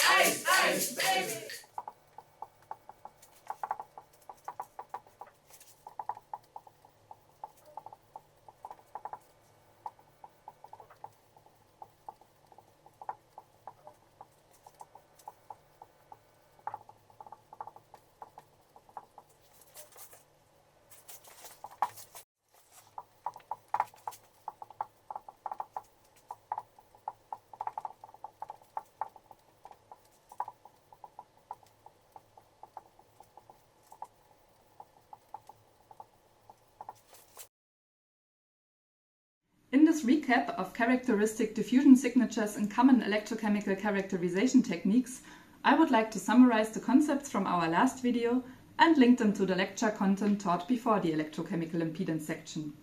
Ice, ice, baby! In this recap of characteristic diffusion signatures in common electrochemical characterization techniques, I would like to summarize the concepts from our last video and link them to the lecture content taught before the electrochemical impedance section.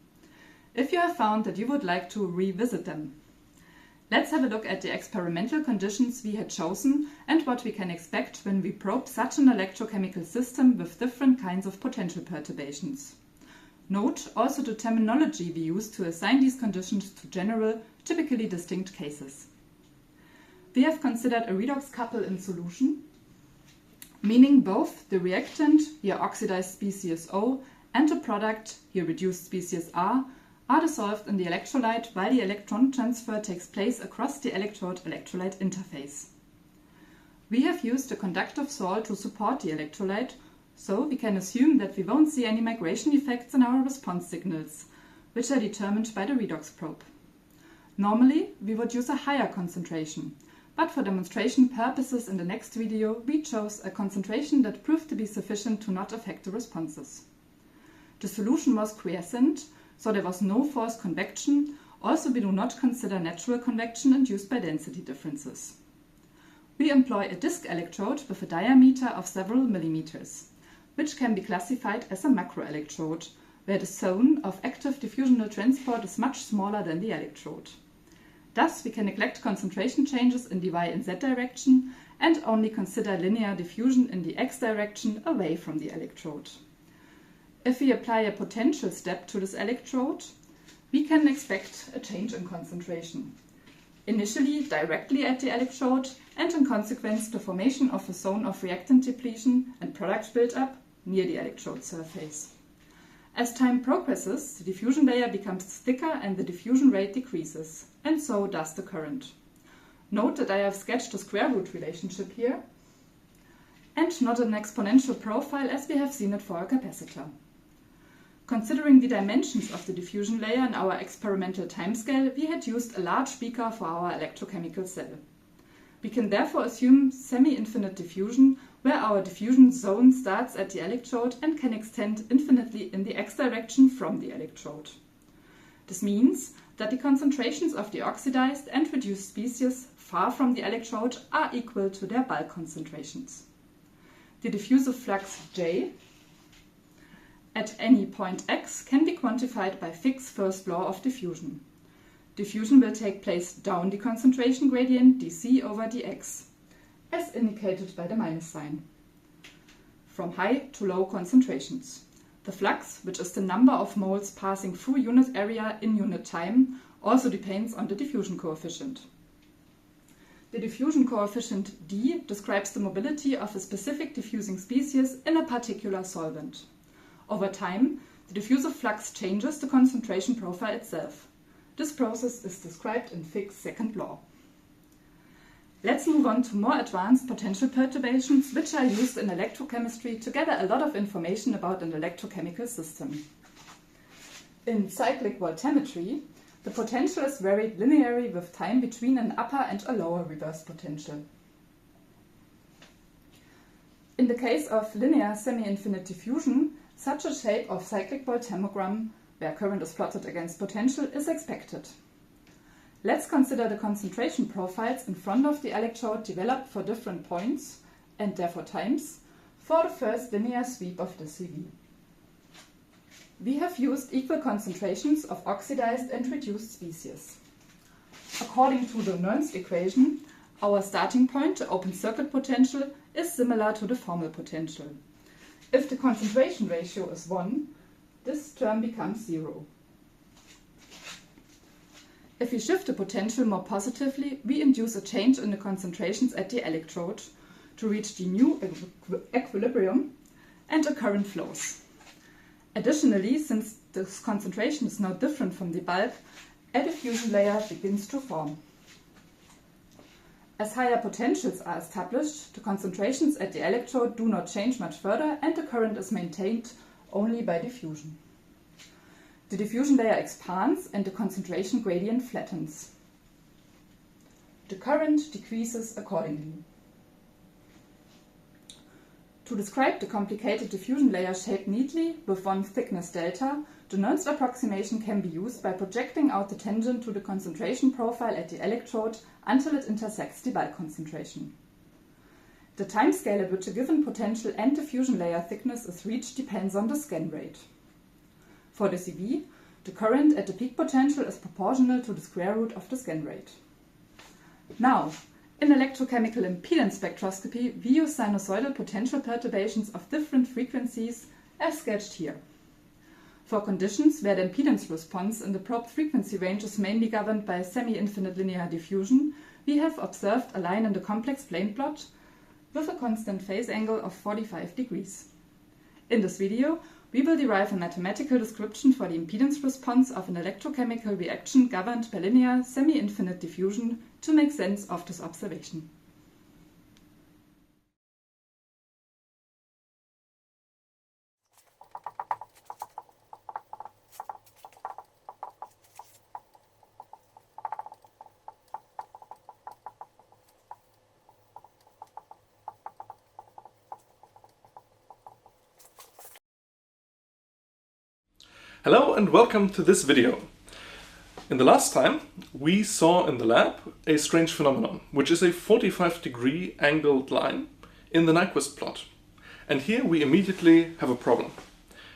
If you have found that you would like to revisit them. Let's have a look at the experimental conditions we had chosen and what we can expect when we probe such an electrochemical system with different kinds of potential perturbations. Note also the terminology we use to assign these conditions to general, typically distinct cases. We have considered a redox couple in solution, meaning both the reactant, here oxidized species O, and the product, here reduced species R, are dissolved in the electrolyte while the electron transfer takes place across the electrode-electrolyte interface. We have used a conductive salt to support the electrolyte, so we can assume that we won't see any migration effects in our response signals, which are determined by the redox probe. Normally, we would use a higher concentration, but for demonstration purposes in the next video, we chose a concentration that proved to be sufficient to not affect the responses. The solution was quiescent, so there was no forced convection. Also, we do not consider natural convection induced by density differences. We employ a disc electrode with a diameter of several millimeters, which can be classified as a macroelectrode, where the zone of active diffusional transport is much smaller than the electrode. Thus, we can neglect concentration changes in the y and z direction and only consider linear diffusion in the x direction away from the electrode. If we apply a potential step to this electrode, we can expect a change in concentration. Initially directly at the electrode and in consequence the formation of a zone of reactant depletion and product buildup near the electrode surface. As time progresses, the diffusion layer becomes thicker and the diffusion rate decreases, and so does the current. Note that I have sketched a square root relationship here, and not an exponential profile as we have seen it for a capacitor. Considering the dimensions of the diffusion layer in our experimental timescale, we had used a large beaker for our electrochemical cell. We can therefore assume semi-infinite diffusion, where our diffusion zone starts at the electrode and can extend infinitely in the x direction from the electrode. This means that the concentrations of the oxidized and reduced species far from the electrode are equal to their bulk concentrations. The diffusive flux J at any point x can be quantified by Fick's first law of diffusion. Diffusion will take place down the concentration gradient dc over dx, as indicated by the minus sign, from high to low concentrations. The flux, which is the number of moles passing through unit area in unit time, also depends on the diffusion coefficient. The diffusion coefficient d describes the mobility of a specific diffusing species in a particular solvent. Over time, the diffusive flux changes the concentration profile itself. This process is described in Fick's second law. Let's move on to more advanced potential perturbations, which are used in electrochemistry to gather a lot of information about an electrochemical system. In cyclic voltammetry, the potential is varied linearly with time between an upper and a lower reverse potential. In the case of linear semi-infinite diffusion, such a shape of cyclic voltammogram, where current is plotted against potential, is expected. Let's consider the concentration profiles in front of the electrode developed for different points, and therefore times, for the first linear sweep of the CV. We have used equal concentrations of oxidized and reduced species. According to the Nernst equation, our starting point, the open circuit potential, is similar to the formal potential. If the concentration ratio is 1, this term becomes 0. If we shift the potential more positively, we induce a change in the concentrations at the electrode to reach the new equilibrium and a current flows. Additionally, since this concentration is now different from the bulk, a diffusion layer begins to form. As higher potentials are established, the concentrations at the electrode do not change much further and the current is maintained only by diffusion. The diffusion layer expands and the concentration gradient flattens. The current decreases accordingly. To describe the complicated diffusion layer shaped neatly with one thickness delta, the Nernst approximation can be used by projecting out the tangent to the concentration profile at the electrode until it intersects the bulk concentration. The timescale at which a given potential and diffusion layer thickness is reached depends on the scan rate. For the CV, the current at the peak potential is proportional to the square root of the scan rate. Now, in electrochemical impedance spectroscopy, we use sinusoidal potential perturbations of different frequencies as sketched here. For conditions where the impedance response in the probed frequency range is mainly governed by semi-infinite linear diffusion, we have observed a line in the complex plane plot with a constant phase angle of 45 degrees. In this video, we will derive a mathematical description for the impedance response of an electrochemical reaction governed by linear semi-infinite diffusion to make sense of this observation. Hello and welcome to this video. In the last time, we saw in the lab a strange phenomenon, which is a 45-degree angled line in the Nyquist plot. And here we immediately have a problem,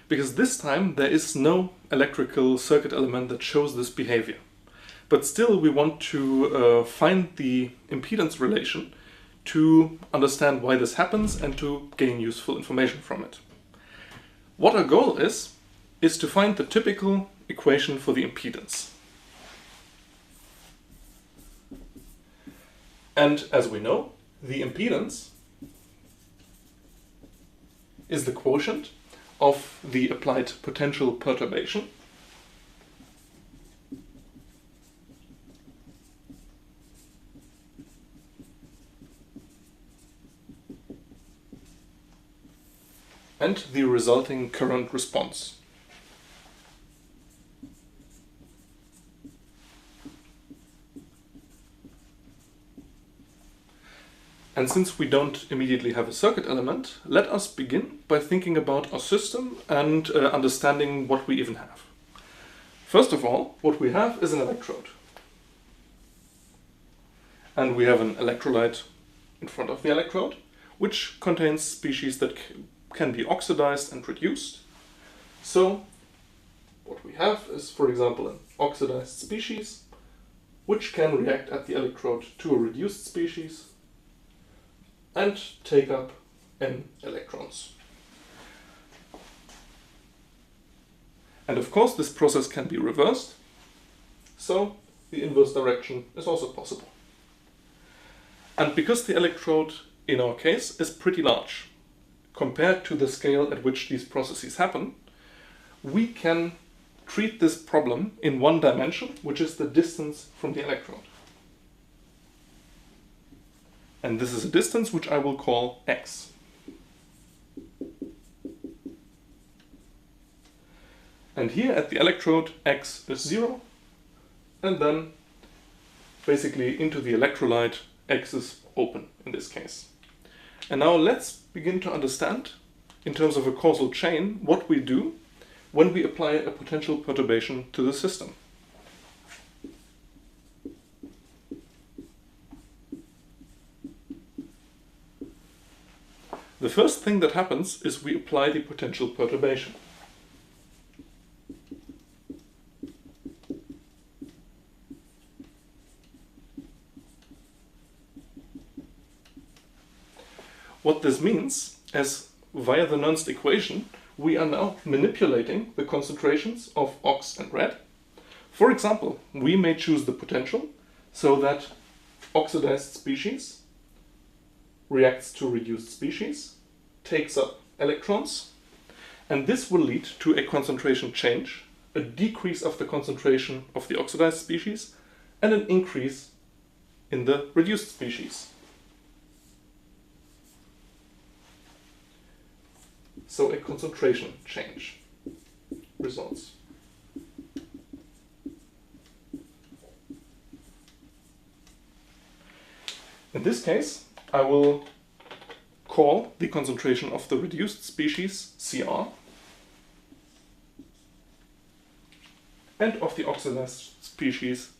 because this time there is no electrical circuit element that shows this behavior. But still we want to find the impedance relation to understand why this happens and to gain useful information from it. What our goal is to find the typical equation for the impedance. And as we know, the impedance is the quotient of the applied potential perturbation and the resulting current response. And since we don't immediately have a circuit element, let us begin by thinking about our system and understanding what we even have. First of all, what we have is an electrode. And we have an electrolyte in front of the electrode, which contains species that can be oxidized and reduced. So what we have is, for example, an oxidized species, which can react at the electrode to a reduced species and take up N electrons. And of course this process can be reversed, so the inverse direction is also possible. And because the electrode in our case is pretty large compared to the scale at which these processes happen, we can treat this problem in one dimension, which is the distance from the electrode. And this is a distance which I will call x. And here at the electrode, x is 0, and then basically into the electrolyte, x is open in this case. And now let's begin to understand, in terms of a causal chain, what we do when we apply a potential perturbation to the system. The first thing that happens is we apply the potential perturbation. What this means is, via the Nernst equation, we are now manipulating the concentrations of ox and red For example, we may choose the potential so that oxidized species reacts to reduced species, takes up electrons, and this will lead to a concentration change, a decrease of the concentration of the oxidized species, and an increase in the reduced species. So a concentration change results. In this case, I will call the concentration of the reduced species Cr and of the oxidized species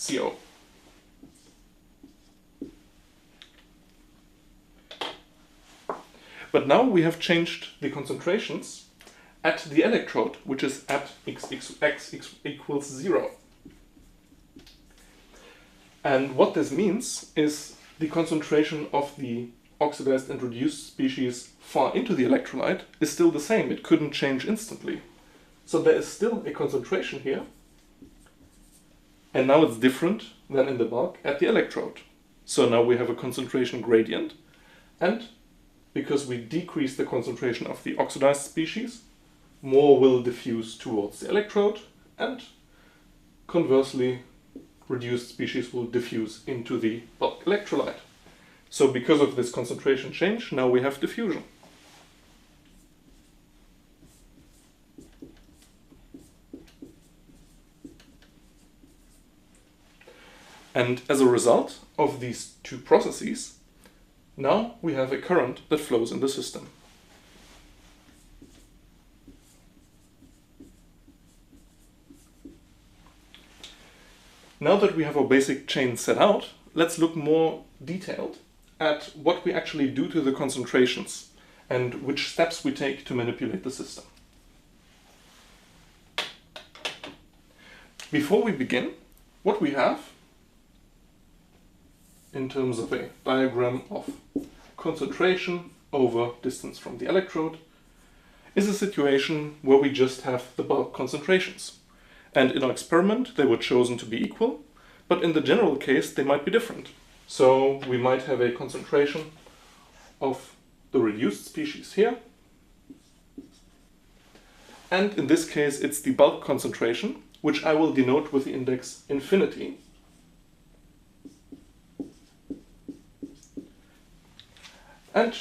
CO. But now we have changed the concentrations at the electrode, which is at x equals 0. And what this means is the concentration of the oxidized and reduced species far into the electrolyte is still the same. It couldn't change instantly. So there is still a concentration here. And now it's different than in the bulk at the electrode. So now we have a concentration gradient. And because we decrease the concentration of the oxidized species, more will diffuse towards the electrode, and conversely, reduced species will diffuse into the bulk electrolyte. So because of this concentration change, now we have diffusion. And as a result of these two processes, now we have a current that flows in the system. Now that we have our basic chain set out, let's look more detailed at what we actually do to the concentrations and which steps we take to manipulate the system. Before we begin, what we have in terms of a diagram of concentration over distance from the electrode is a situation where we just have the bulk concentrations. And in our experiment they were chosen to be equal, but in the general case they might be different. So we might have a concentration of the reduced species here, and in this case it's the bulk concentration, which I will denote with the index infinity. And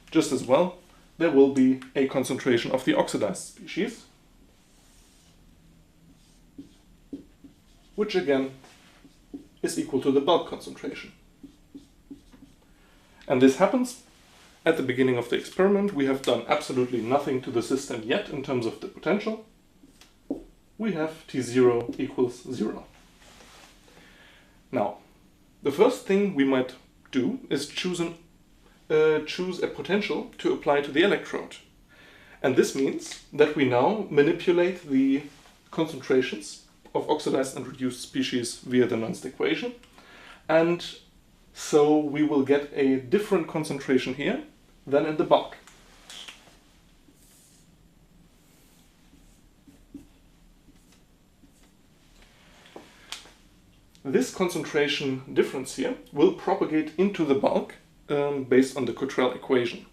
just as well, there will be a concentration of the oxidized species, which again is equal to the bulk concentration. And this happens at the beginning of the experiment. We have done absolutely nothing to the system yet in terms of the potential. We have T0 equals 0. Now, the first thing we might do is choose a potential to apply to the electrode. And this means that we now manipulate the concentrations of oxidized and reduced species via the Nernst equation. And so we will get a different concentration here than in the bulk. This concentration difference here will propagate into the bulk based on the Cottrell equation.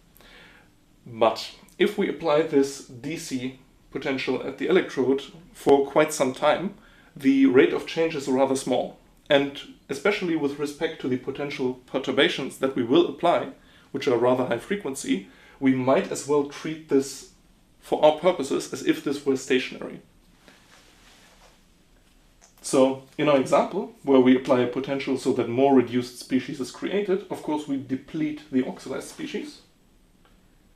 But if we apply this DC potential at the electrode for quite some time, the rate of change is rather small. And especially with respect to the potential perturbations that we will apply, which are rather high frequency, we might as well treat this for our purposes as if this were stationary. So in our example, where we apply a potential so that more reduced species is created, of course we deplete the oxidized species.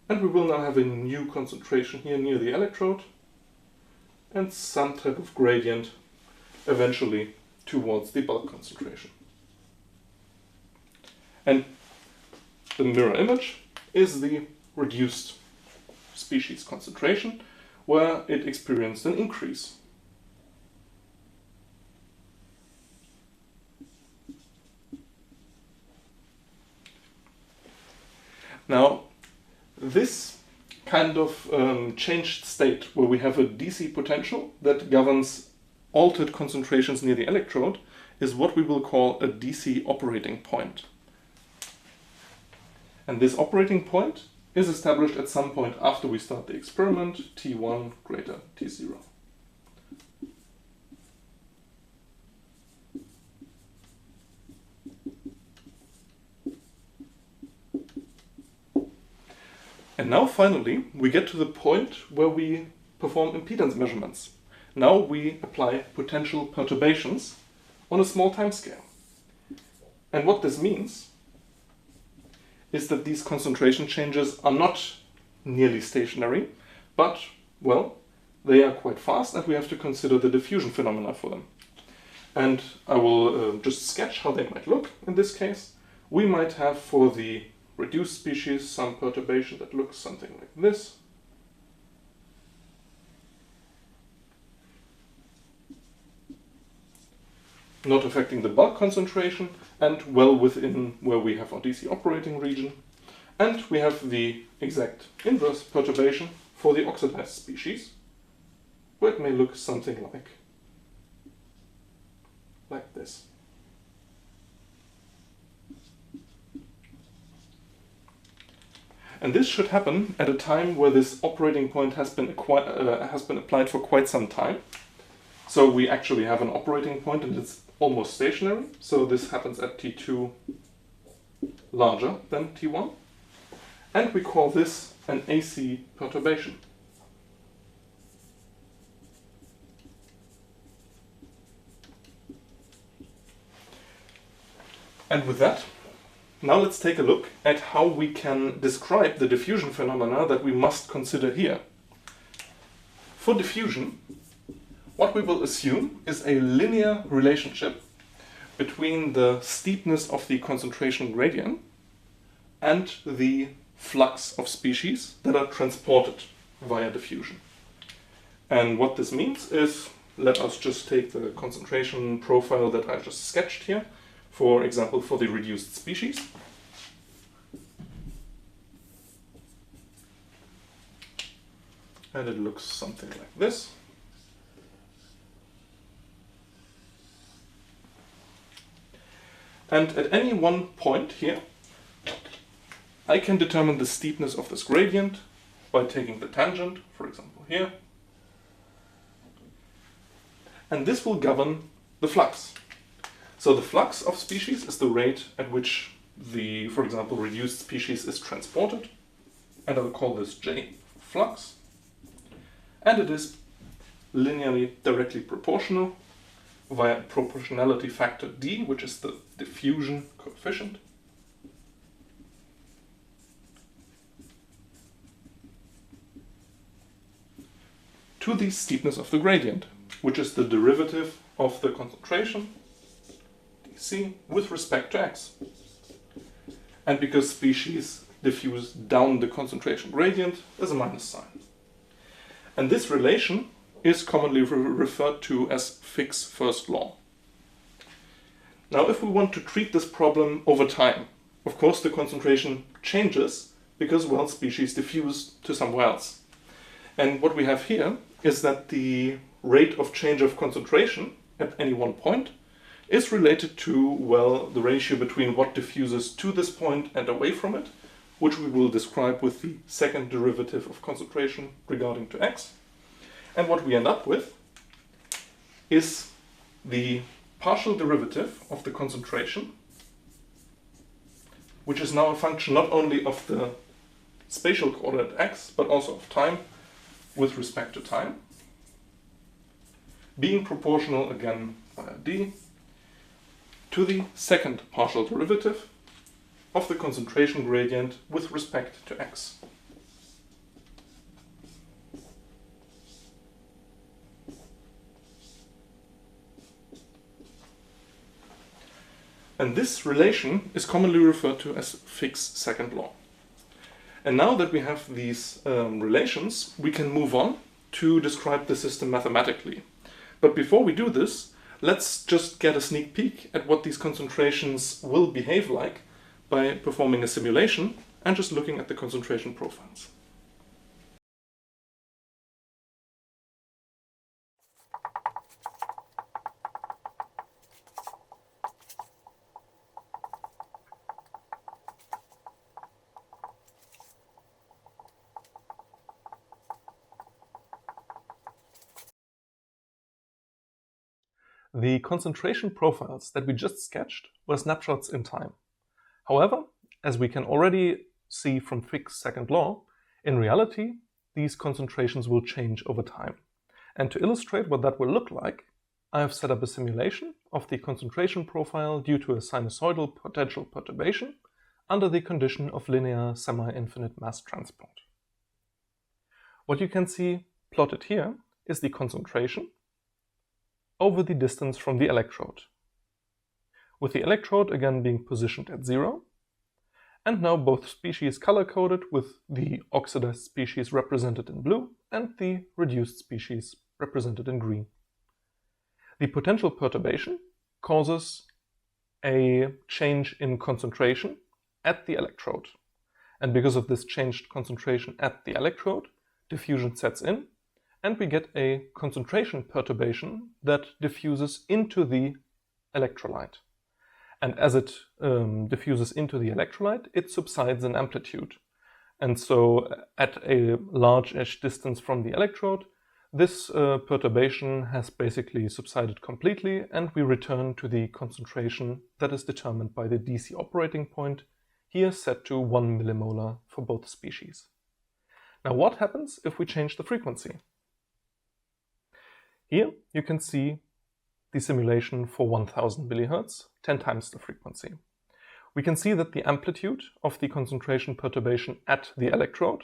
And we will now have a new concentration here near the electrode and some type of gradient eventually towards the bulk concentration. And the mirror image is the reduced species concentration, where it experienced an increase. Now, this kind of changed state where we have a DC potential that governs altered concentrations near the electrode is what we will call a DC operating point. And this operating point is established at some point after we start the experiment, T1 greater T0. And now finally we get to the point where we perform impedance measurements. Now we apply potential perturbations on a small time scale. And what this means is that these concentration changes are not nearly stationary, but, well, they are quite fast and we have to consider the diffusion phenomena for them. And I will just sketch how they might look in this case. We might have for the reduced species some perturbation that looks something like this. Not affecting the bulk concentration and well within where we have our DC operating region. And we have the exact inverse perturbation for the oxidized species, where it may look something like this. And this should happen at a time where this operating point has been applied for quite some time. So we actually have an operating point and it's almost stationary. So this happens at T2 larger than T1. And we call this an AC perturbation. And with that, now let's take a look at how we can describe the diffusion phenomena that we must consider here. For diffusion, what we will assume is a linear relationship between the steepness of the concentration gradient and the flux of species that are transported via diffusion. And what this means is, let us just take the concentration profile that I just sketched here, for example, for the reduced species. And it looks something like this. And at any one point here, I can determine the steepness of this gradient by taking the tangent, for example here. And this will govern the flux. So the flux of species is the rate at which the, for example, reduced species is transported. And I'll call this J flux. And it is linearly directly proportional via proportionality factor D, which is the diffusion coefficient. To the steepness of the gradient, which is the derivative of the concentration dC with respect to x. And because species diffuse down the concentration gradient, there's a minus sign. And this relation is commonly referred to as Fick's first law. Now, if we want to treat this problem over time, of course the concentration changes because, well, species diffuse to somewhere else. And what we have here is that the rate of change of concentration at any one point is related to, well, the ratio between what diffuses to this point and away from it, which we will describe with the second derivative of concentration regarding to x. And what we end up with is the partial derivative of the concentration, which is now a function not only of the spatial coordinate x, but also of time with respect to time, being proportional again via d to the second partial derivative of the concentration gradient with respect to x. And this relation is commonly referred to as Fick's second law. And now that we have these relations, we can move on to describe the system mathematically. But before we do this, let's just get a sneak peek at what these concentrations will behave like by performing a simulation and just looking at the concentration profiles. The concentration profiles that we just sketched were snapshots in time. However, as we can already see from Fick's second law, in reality, these concentrations will change over time. And to illustrate what that will look like, I have set up a simulation of the concentration profile due to a sinusoidal potential perturbation under the condition of linear semi-infinite mass transport. What you can see plotted here is the concentration over the distance from the electrode, with the electrode again being positioned at 0, and now both species color-coded with the oxidized species represented in blue and the reduced species represented in green. The potential perturbation causes a change in concentration at the electrode, and because of this changed concentration at the electrode, diffusion sets in, and we get a concentration perturbation that diffuses into the electrolyte. And as it diffuses into the electrolyte, it subsides in amplitude. And so at a large-ish distance from the electrode, this perturbation has basically subsided completely, and we return to the concentration that is determined by the DC operating point, here set to 1 millimolar for both species. Now what happens if we change the frequency? Here you can see the simulation for 1000 millihertz, 10 times the frequency. We can see that the amplitude of the concentration perturbation at the electrode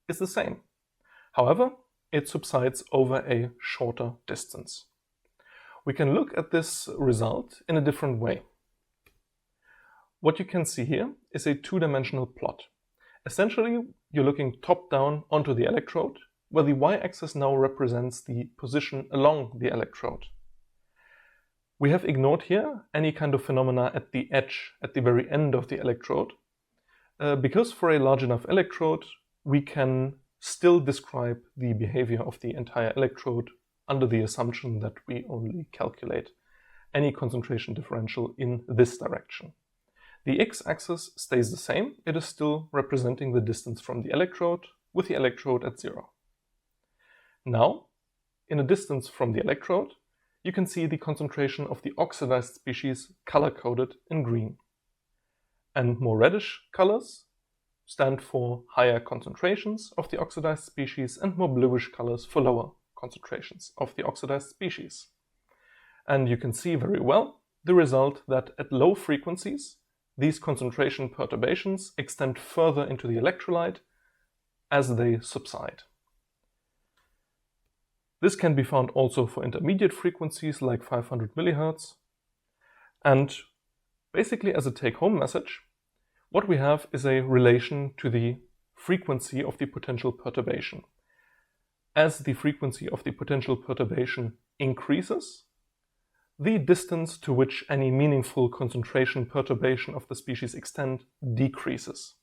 is the same. However, it subsides over a shorter distance. We can look at this result in a different way. What you can see here is a two-dimensional plot. Essentially, you're looking top-down onto the electrode, where the y-axis now represents the position along the electrode. We have ignored here any kind of phenomena at the edge, at the very end of the electrode, because for a large enough electrode, we can still describe the behavior of the entire electrode under the assumption that we only calculate any concentration differential in this direction. The x-axis stays the same. It is still representing the distance from the electrode, with the electrode at 0. Now, in a distance from the electrode, you can see the concentration of the oxidized species color-coded in green. And more reddish colors stand for higher concentrations of the oxidized species, and more bluish colors for lower concentrations of the oxidized species. And you can see very well the result that at low frequencies, these concentration perturbations extend further into the electrolyte as they subside. This can be found also for intermediate frequencies like 500 MHz. And basically, as a take-home message, what we have is a relation to the frequency of the potential perturbation. As the frequency of the potential perturbation increases, the distance to which any meaningful concentration perturbation of the species extend decreases.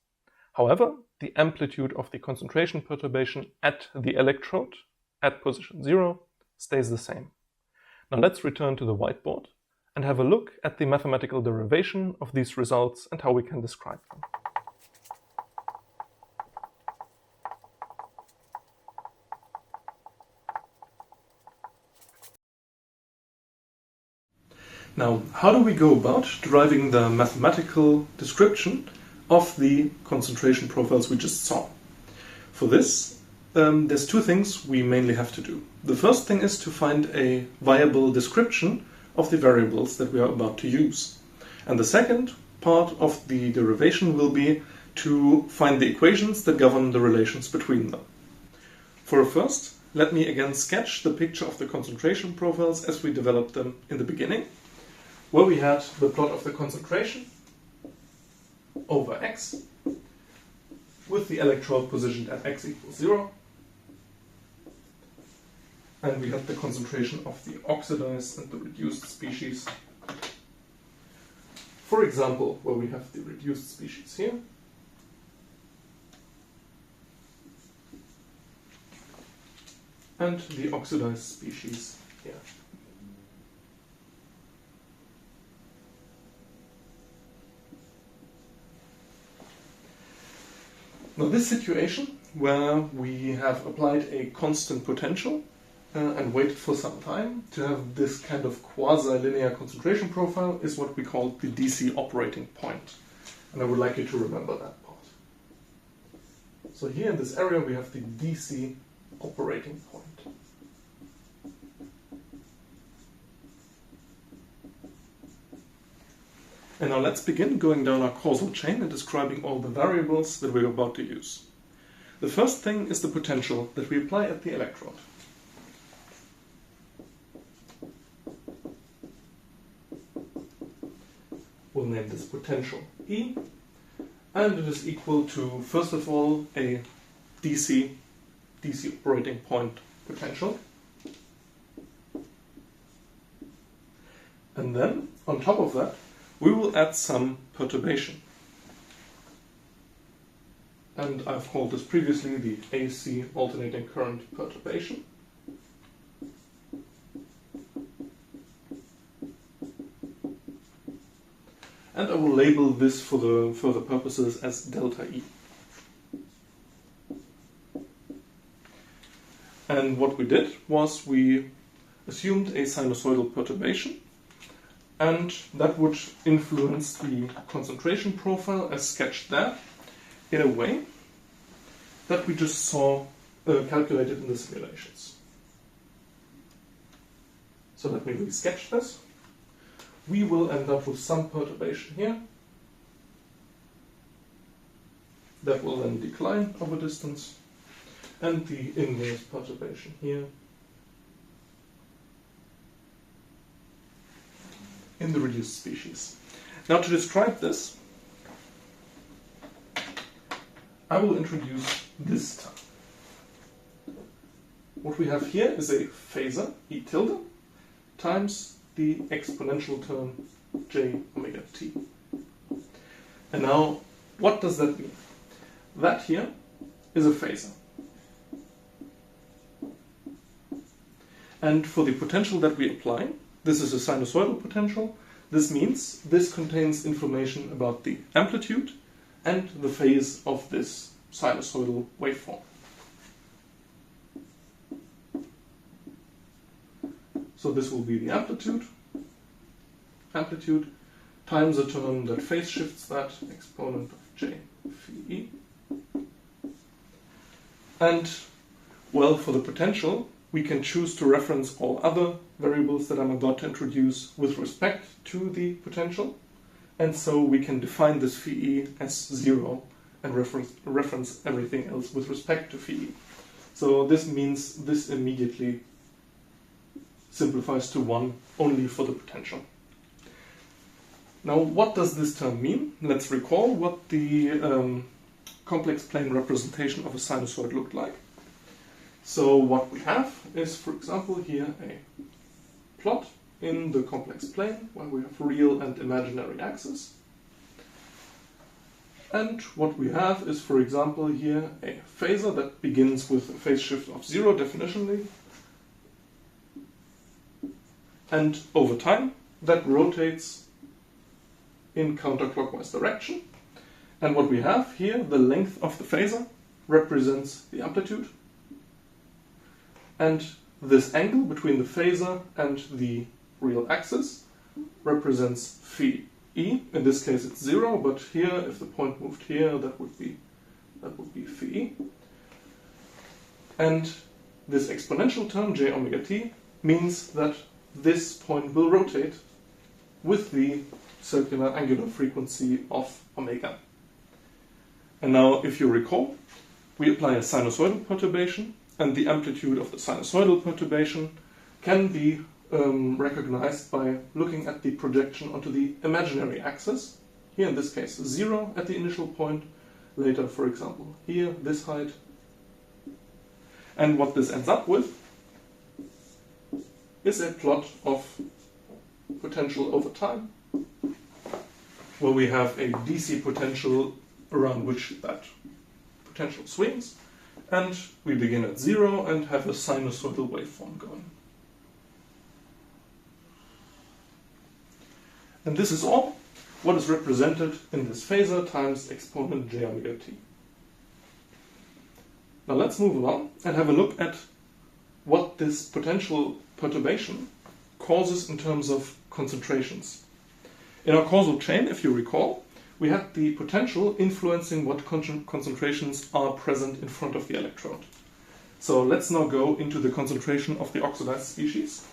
However, the amplitude of the concentration perturbation at the electrode at position 0 stays the same. Now let's return to the whiteboard and have a look at the mathematical derivation of these results and how we can describe them. Now, how do we go about deriving the mathematical description of the concentration profiles we just saw? For this, there's two things we mainly have to do. The first thing is to find a viable description of the variables that we are about to use. And the second part of the derivation will be to find the equations that govern the relations between them. For first, let me again sketch the picture of the concentration profiles as we developed them in the beginning, where we had the plot of the concentration over x, with the electrode positioned at x equals 0, and we had the concentration of the oxidized and the reduced species. For example, where we have the reduced species here, and the oxidized species here. Now this situation, where we have applied a constant potential and waited for some time to have this kind of quasi-linear concentration profile is what we call the DC operating point. And I would like you to remember that part. So here in this area we have the DC operating point. And now let's begin going down our causal chain and describing all the variables that we're about to use. The first thing is the potential that we apply at the electrode. We'll name this potential E, and it is equal to, first of all, a DC operating point potential. And then, on top of that, we will add some perturbation. And I've called this previously the AC alternating current perturbation. And I will label this for the further purposes as delta E. And what we did was we assumed a sinusoidal perturbation, and that would influence the concentration profile as sketched there in a way that we just saw calculated in the simulations. So let me re-sketch this. We will end up with some perturbation here. That will then decline over distance, and the inverse perturbation here in the reduced species. Now to describe this, I will introduce this term. What we have here is a phasor, E tilde, times the exponential term j omega t. And now, what does that mean? That here is a phasor. And for the potential that we apply, this is a sinusoidal potential. This means this contains information about the amplitude and the phase of this sinusoidal waveform. So this will be the amplitude times a term that phase shifts that, exponent of j phi e. And, well, for the potential, we can choose to reference all other variables that I'm about to introduce with respect to the potential. And so we can define this phi e as 0 and reference everything else with respect to phi e. So this means this immediately simplifies to 1 only for the potential. Now, what does this term mean? Let's recall what the complex plane representation of a sinusoid looked like. So what we have is, for example, here a plot in the complex plane where we have real and imaginary axes. And what we have is, for example, here a phasor that begins with a phase shift of 0 definitionally, and over time that rotates in counterclockwise direction. And what we have here, the length of the phasor, represents the amplitude. And this angle between the phasor and the real axis represents phi e. In this case it's 0, but here, if the point moved here, that would be phi e. And this exponential term, j omega t, means that this point will rotate with the circular angular frequency of omega. And now, if you recall, we apply a sinusoidal perturbation, and the amplitude of the sinusoidal perturbation can be recognized by looking at the projection onto the imaginary axis. Here, in this case, 0 at the initial point. Later, for example, here, this height. And what this ends up with is a plot of potential over time, where we have a DC potential around which that potential swings, and we begin at 0 and have a sinusoidal waveform going. And this is all what is represented in this phasor times exponent j omega t. Now let's move along and have a look at what this potential perturbation causes in terms of concentrations. In our causal chain, if you recall, we had the potential influencing what concentrations are present in front of the electrode. So let's now go into the concentration of the oxidized species.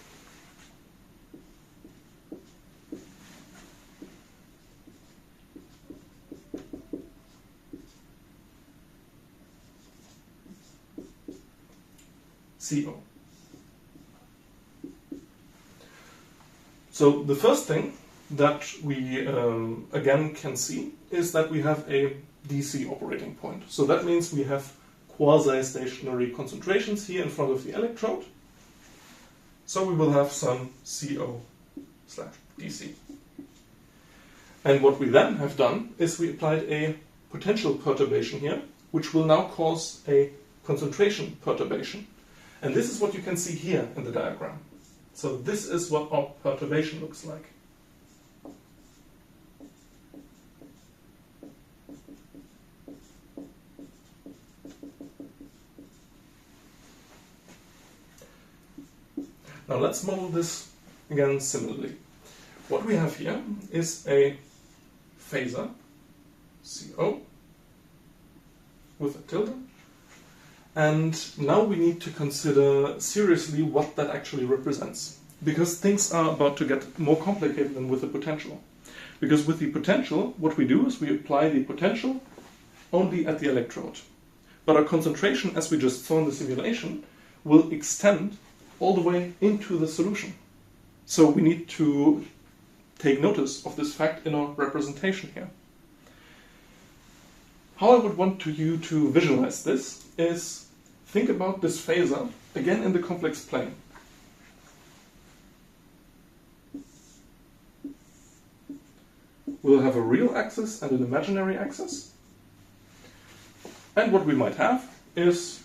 CO. So the first thing that we again can see is that we have a DC operating point. So that means we have quasi-stationary concentrations here in front of the electrode. So we will have some CO/DC. And what we then have done is we applied a potential perturbation here, which will now cause a concentration perturbation. And this is what you can see here in the diagram. So this is what our perturbation looks like. Now let's model this again similarly. What we have here is a phasor, CO, with a tilde. And now we need to consider seriously what that actually represents. Because things are about to get more complicated than with the potential. Because with the potential, what we do is we apply the potential only at the electrode. But our concentration, as we just saw in the simulation, will extend all the way into the solution. So we need to take notice of this fact in our representation here. How I would want you to visualize this is think about this phasor again in the complex plane. We'll have a real axis and an imaginary axis. And what we might have is,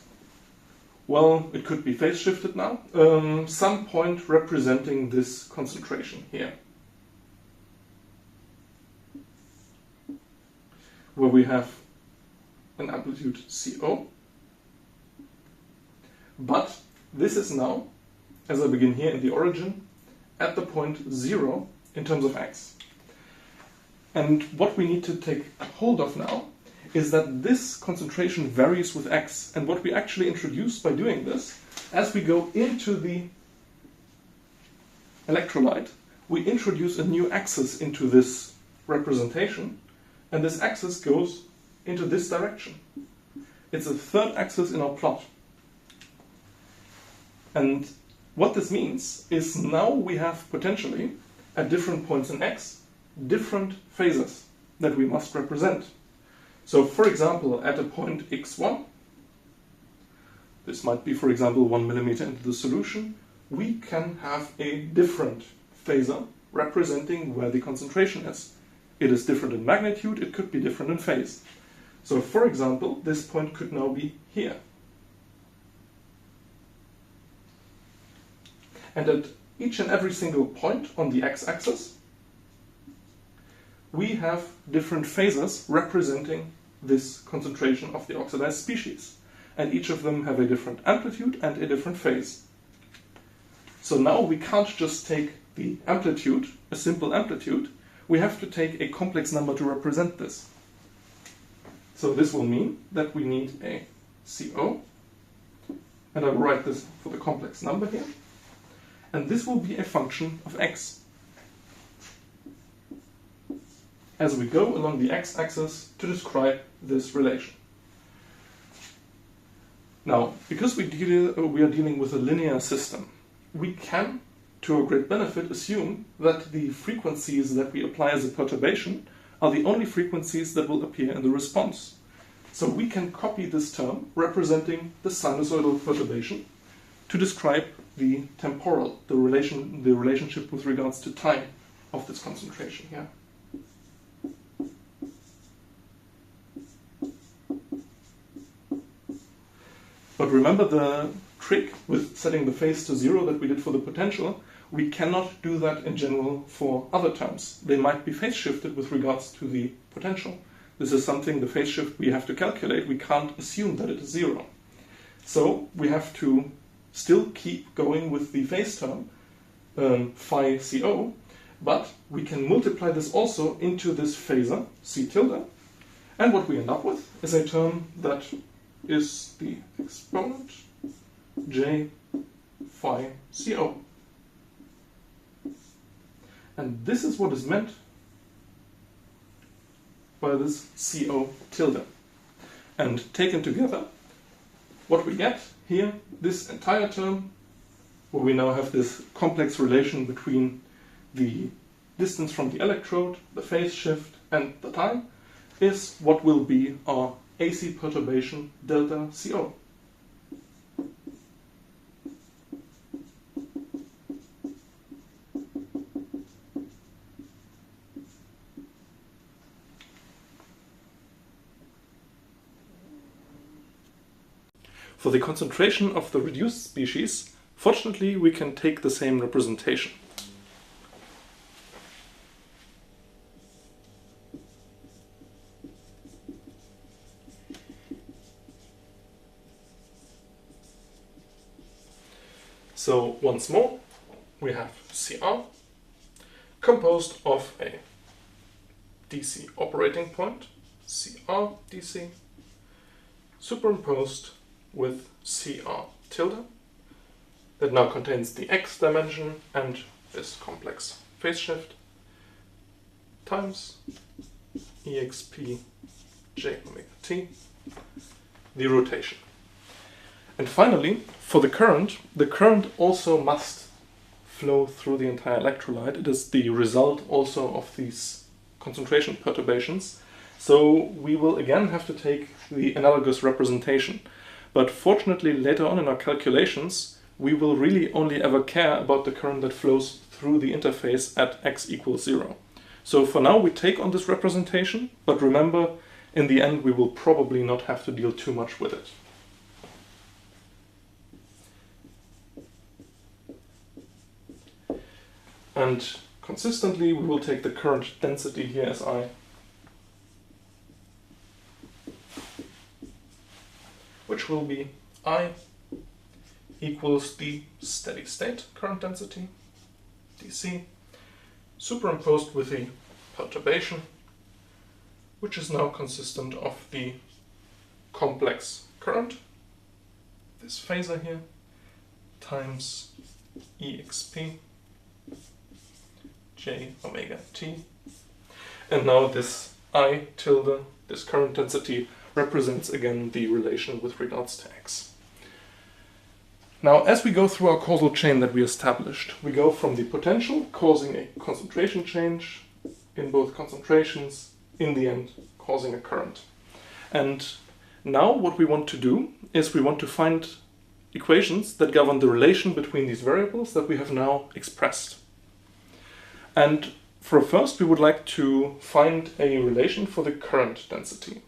well, it could be phase shifted now, some point representing this concentration here. Where we have an amplitude CO. But this is now, as I begin here in the origin, at the point 0 in terms of x. And what we need to take hold of now is that this concentration varies with x. And what we actually introduce by doing this, as we go into the electrolyte, we introduce a new axis into this representation, and this axis goes into this direction. It's a third axis in our plot. And what this means is now we have potentially, at different points in x, different phasors that we must represent. So for example, at a point x1, this might be for example 1 millimeter into the solution, we can have a different phasor representing where the concentration is. It is different in magnitude, it could be different in phase. So for example, this point could now be here. And at each and every single point on the x-axis, we have different phasors representing this concentration of the oxidized species. And each of them have a different amplitude and a different phase. So now we can't just take the amplitude, a simple amplitude, we have to take a complex number to represent this. So this will mean that we need a CO, and I will write this for the complex number here, and this will be a function of x. As we go along the x-axis to describe this relation. Now, because we are dealing with a linear system, we can, to a great benefit, assume that the frequencies that we apply as a perturbation are the only frequencies that will appear in the response. So we can copy this term representing the sinusoidal perturbation to describe the temporal, the relationship with regards to time of this concentration here. But remember the trick with setting the phase to 0 that we did for the potential. We cannot do that in general for other terms. They might be phase shifted with regards to the potential. This is something, the phase shift we have to calculate. We can't assume that it is 0. So we have to still keep going with the phase term phi CO, but we can multiply this also into this phasor C tilde, and what we end up with is a term that is the exponent J phi CO. And this is what is meant by this CO tilde. And taken together, what we get here, this entire term, where we now have this complex relation between the distance from the electrode, the phase shift, and the time, is what will be our AC perturbation delta CO. For the concentration of the reduced species, fortunately we can take the same representation. So once more, we have CR composed of a DC operating point, CR DC, superimposed with CR tilde, that now contains the X dimension and this complex phase shift, times EXP J omega T, the rotation. And finally, for the current also must flow through the entire electrolyte. It is the result also of these concentration perturbations. So we will again have to take the analogous representation. But fortunately, later on in our calculations, we will really only ever care about the current that flows through the interface at x equals 0. So for now, we take on this representation, but remember, in the end, we will probably not have to deal too much with it. And consistently, we will take the current density here as I, which will be I equals the steady state current density, dC, superimposed with the perturbation, which is now consistent of the complex current, this phasor here, times EXP J omega T. And now this I tilde, this current density, represents again the relation with regards to x. Now, as we go through our causal chain that we established, we go from the potential causing a concentration change in both concentrations, in the end causing a current. And now what we want to do is we want to find equations that govern the relation between these variables that we have now expressed. And for first, we would like to find a relation for the current density.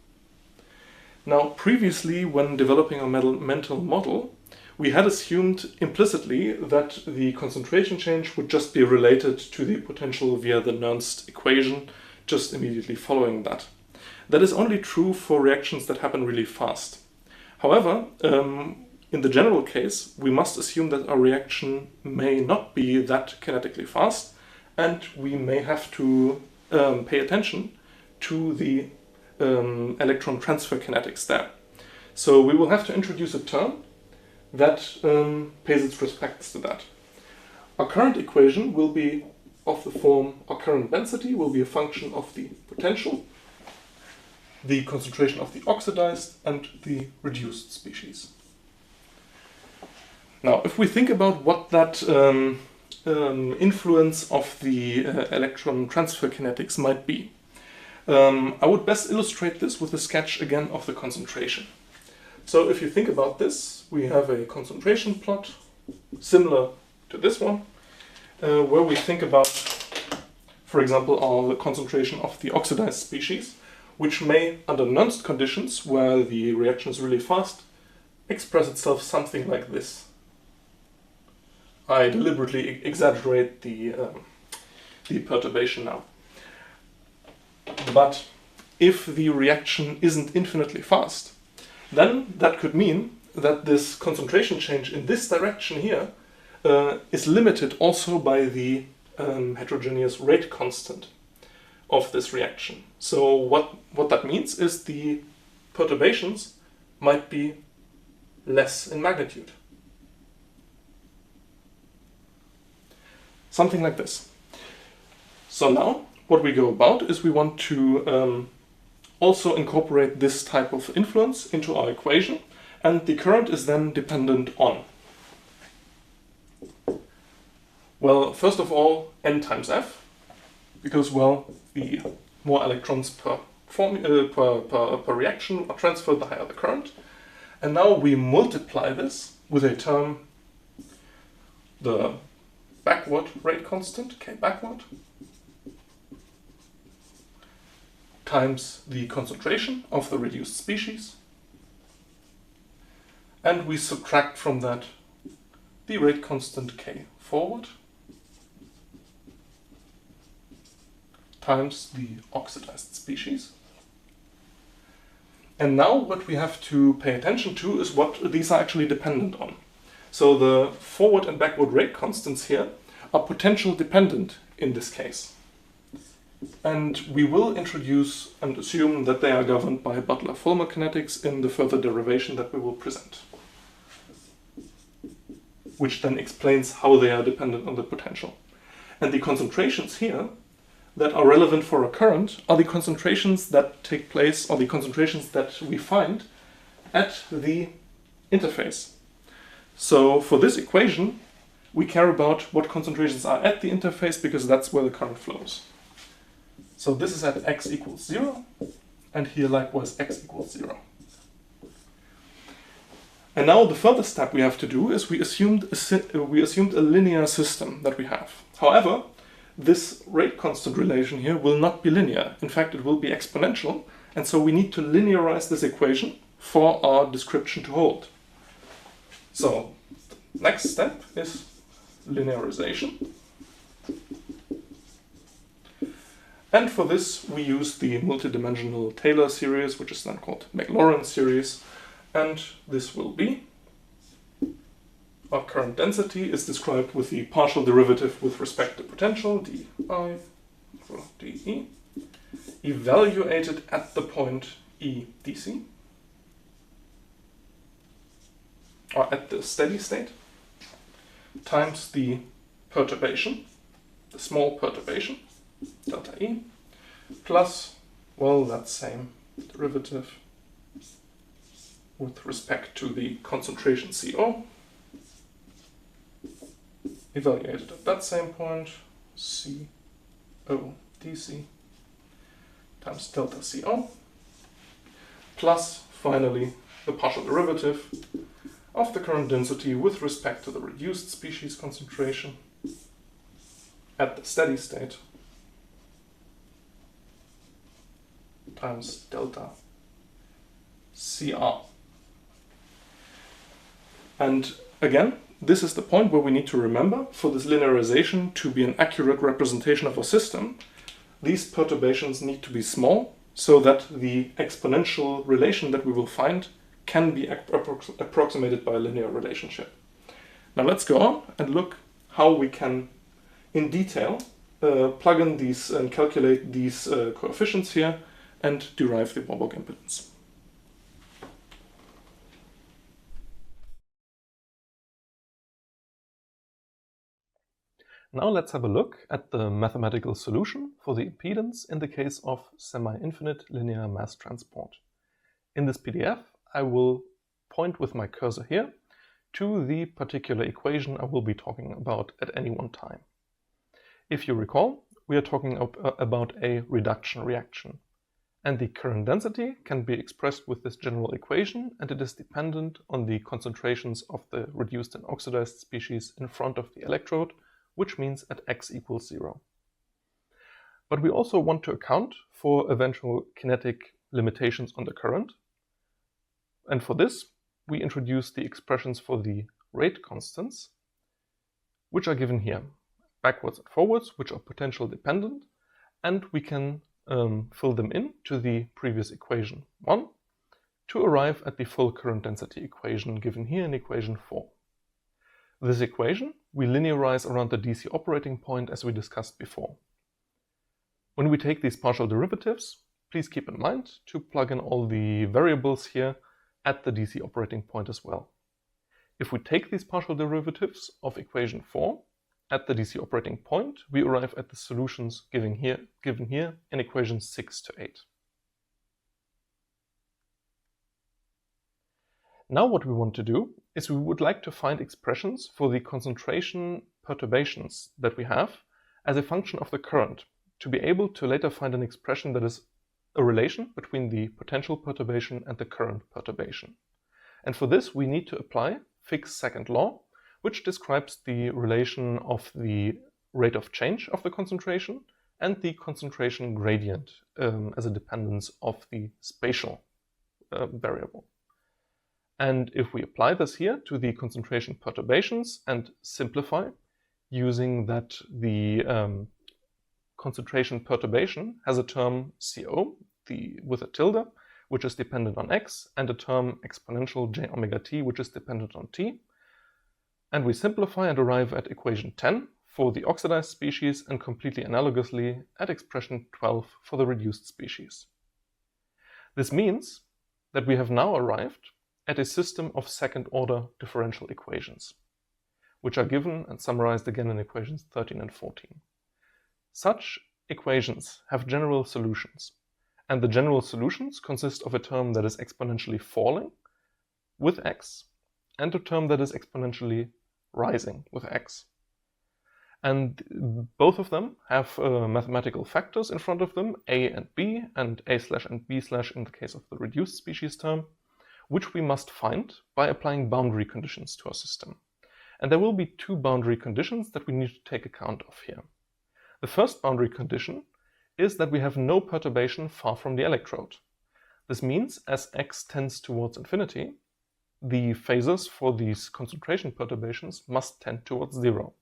Now, previously, when developing our mental model, we had assumed implicitly that the concentration change would just be related to the potential via the Nernst equation, just immediately following that. That is only true for reactions that happen really fast. However, in the general case, we must assume that our reaction may not be that kinetically fast, and we may have to pay attention to the electron transfer kinetics there. So we will have to introduce a term that pays its respects to that. Our current equation will be of the form, our current density will be a function of the potential, the concentration of the oxidized and the reduced species. Now, if we think about what that influence of the electron transfer kinetics might be, I would best illustrate this with a sketch again of the concentration. So if you think about this, we have a concentration plot similar to this one, where we think about, for example, the concentration of the oxidized species, which may, under Nernst conditions, where the reaction is really fast, express itself something like this. I deliberately exaggerate the perturbation now. But if the reaction isn't infinitely fast, then that could mean that this concentration change in this direction here is limited also by the heterogeneous rate constant of this reaction. So what that means is the perturbations might be less in magnitude. Something like this. So now what we go about is we want to also incorporate this type of influence into our equation, and the current is then dependent on, well, first of all, n times f, because, well, the more electrons per reaction are transferred, the higher the current. And now we multiply this with a term, the backward rate constant, k backward, times the concentration of the reduced species, and we subtract from that the rate constant k forward times the oxidized species. And now what we have to pay attention to is what these are actually dependent on. So the forward and backward rate constants here are potential dependent in this case. And we will introduce and assume that they are governed by Butler-Fulmer kinetics in the further derivation that we will present, which then explains how they are dependent on the potential. And the concentrations here that are relevant for a current are the concentrations that take place, or the concentrations that we find at the interface. So for this equation, we care about what concentrations are at the interface because that's where the current flows. So this is at x equals 0, and here likewise x equals 0. And now the further step we have to do is we assumed a linear system that we have. However, this rate constant relation here will not be linear. In fact, it will be exponential, and so we need to linearize this equation for our description to hold. So, the next step is linearization. And for this, we use the multidimensional Taylor series, which is then called Maclaurin series, and this will be our current density is described with the partial derivative with respect to potential, di for dE, evaluated at the point E dc, or at the steady state, times the perturbation, the small perturbation, delta E, plus, well, that same derivative with respect to the concentration CO, evaluated at that same point, CO dc times delta CO, plus finally the partial derivative of the current density with respect to the reduced species concentration at the steady state times delta CR. And again, this is the point where we need to remember, for this linearization to be an accurate representation of a system, these perturbations need to be small so that the exponential relation that we will find can be approximated by a linear relationship. Now let's go on and look how we can, in detail, plug in these and calculate these coefficients here and derive the Warburg impedance. Now let's have a look at the mathematical solution for the impedance in the case of semi-infinite linear mass transport. In this PDF, I will point with my cursor here to the particular equation I will be talking about at any one time. If you recall, we are talking about a reduction reaction, and the current density can be expressed with this general equation, and it is dependent on the concentrations of the reduced and oxidized species in front of the electrode, which means at x equals 0. But we also want to account for eventual kinetic limitations on the current. And for this, we introduce the expressions for the rate constants, which are given here, backwards and forwards, which are potential dependent, and we can fill them in to the previous equation 1, to arrive at the full current density equation given here in equation 4. This equation we linearize around the DC operating point as we discussed before. When we take these partial derivatives, please keep in mind to plug in all the variables here at the DC operating point as well. If we take these partial derivatives of equation 4 at the DC operating point, we arrive at the solutions given here in equations 6 to 8. Now what we want to do is we would like to find expressions for the concentration perturbations that we have as a function of the current, to be able to later find an expression that is a relation between the potential perturbation and the current perturbation. And for this we need to apply Fick's second law, which describes the relation of the rate of change of the concentration and the concentration gradient as a dependence of the spatial variable. And if we apply this here to the concentration perturbations and simplify, using that the concentration perturbation has a term CO with a tilde, which is dependent on x, and a term exponential j omega t, which is dependent on t. And we simplify and arrive at equation 10 for the oxidized species and completely analogously at expression 12 for the reduced species. This means that we have now arrived at a system of second-order differential equations, which are given and summarized again in equations 13 and 14. Such equations have general solutions, and the general solutions consist of a term that is exponentially falling with x and a term that is exponentially rising with x. And both of them have mathematical factors in front of them, a and b, and a slash and b slash in the case of the reduced species term, which we must find by applying boundary conditions to our system. And there will be two boundary conditions that we need to take account of here. The first boundary condition is that we have no perturbation far from the electrode. This means as x tends towards infinity, the phasors for these concentration perturbations must tend towards 0.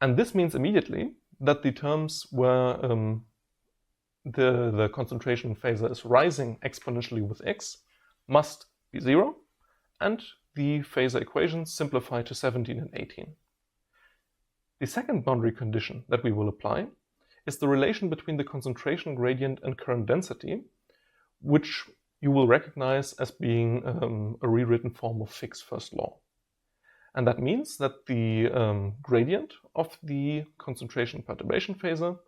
And this means immediately that the terms where the concentration phasor is rising exponentially with x must be 0, and the phasor equations simplify to 17 and 18. The second boundary condition that we will apply is the relation between the concentration gradient and current density, which you will recognize as being a rewritten form of Fick's first law. And that means that the gradient of the concentration perturbation phasor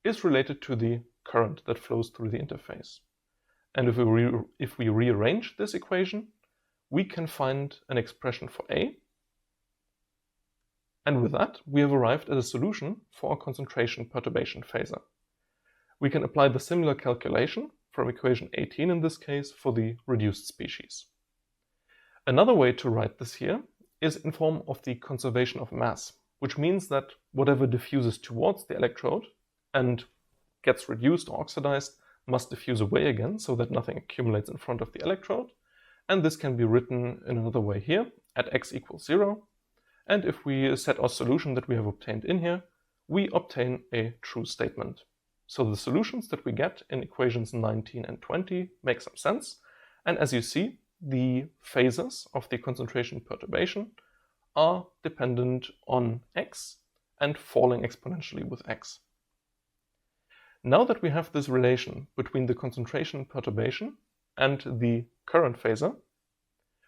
is related to the current that flows through the interface. And if we rearrange this equation, we can find an expression for A. And with that, we have arrived at a solution for our concentration perturbation phasor. We can apply the similar calculation from equation 18 in this case for the reduced species. Another way to write this here is in form of the conservation of mass, which means that whatever diffuses towards the electrode and gets reduced or oxidized must diffuse away again so that nothing accumulates in front of the electrode. And this can be written in another way here at x equals 0. And if we set our solution that we have obtained in here, we obtain a true statement. So the solutions that we get in equations 19 and 20 make some sense. And as you see, the phasors of the concentration perturbation are dependent on x and falling exponentially with x. Now that we have this relation between the concentration perturbation and the current phasor,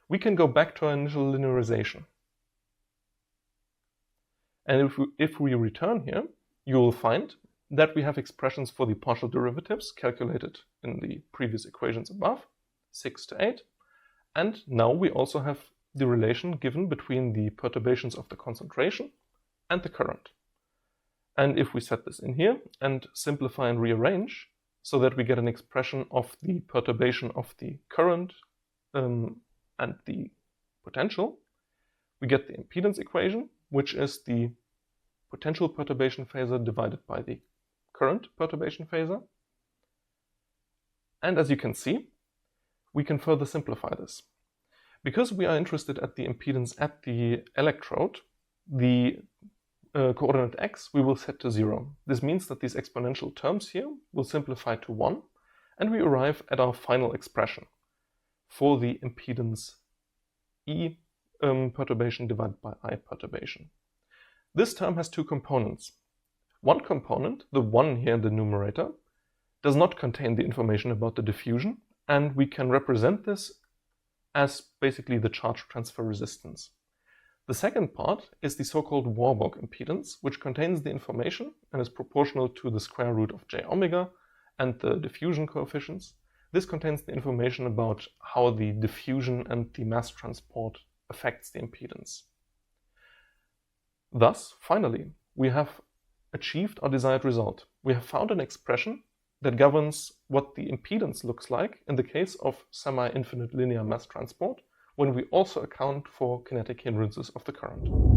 we can go back to our initial linearization. And if we return here, you will find that we have expressions for the partial derivatives calculated in the previous equations above, 6 to 8. And now we also have the relation given between the perturbations of the concentration and the current. And if we set this in here and simplify and rearrange so that we get an expression of the perturbation of the current and the potential, we get the impedance equation, which is the potential perturbation phasor divided by the current perturbation phasor. And as you can see, we can further simplify this. Because we are interested at the impedance at the electrode, the coordinate x we will set to 0. This means that these exponential terms here will simplify to 1, and we arrive at our final expression, for the impedance E perturbation divided by I perturbation. This term has two components. One component, the 1 here in the numerator, does not contain the information about the diffusion, and we can represent this as basically the charge transfer resistance. The second part is the so-called Warburg impedance, which contains the information and is proportional to the square root of j omega and the diffusion coefficients. This contains the information about how the diffusion and the mass transport affects the impedance. Thus, finally, we have achieved our desired result. We have found an expression that governs what the impedance looks like in the case of semi-infinite linear mass transport, when we also account for kinetic hindrances of the current.